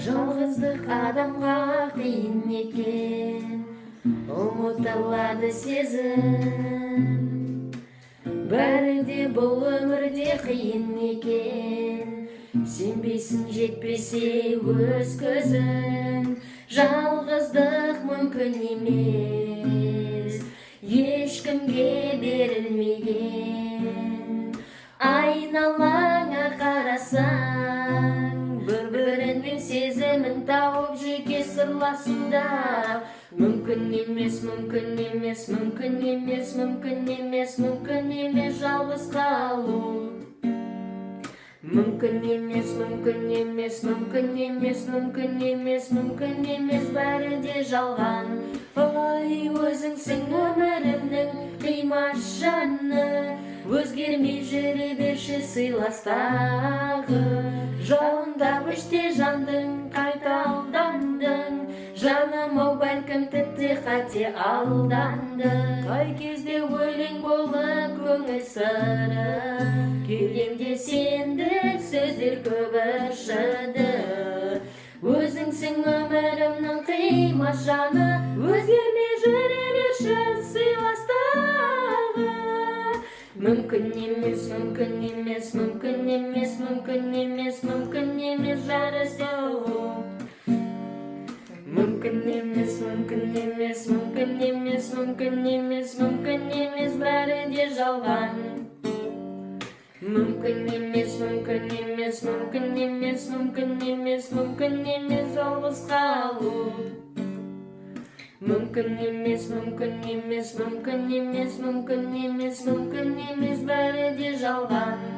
Жалғыздық адамға қиын екен, ұмытылады сезім. Бәрі де бұл өмірде қиын екен, сенбейсің жетпесе өз көзің. Жалғыздық мүмкін емес, ешкімге берілмеген. Айналаңа қарасаң, бір-бірінің сезімін тауып жеке сырласуда. Мүмкін емес, мүмкін емес, мүмкін емес, мүмкін емес, мүмкін емес жалғыз қалу. Мүмкін емес, мүмкін емес, мүмкін емес, мүмкін емес, мүмкін емес, бәрі де жалған. Ой, өзіңсің өмірімнің қимас жаны, өзгермей жүре берші сыйластағы. Жолыңда іште жандың, қайта алдандың. Жаным-ау, бәлкім тіпті қате алданды. Қай кезде өлең болып көңіл сыры, кеудемде сендік сөздер көп ыршыды. Өзіңсің өмірімнің қимас жаны, өзгермей жүре берші сыйластағы. Мүмкін емес, мүмкін емес, мүмкін емес, мүмкін емес, мүмкін емес жарастау. Мүмкін емес, мүмкін емес, мүмкін емес, мүмкін емес, мүмкін емес, бәрі де жалған. Мүмкін емес, мүмкін емес, мүмкін емес, мүмкін емес, мүмкін емес жалғыз қалу. Мүмкін емес, мүмкін емес, мүмкін емес, мүмкін емес, мүмкін емес, бәрі де жалған.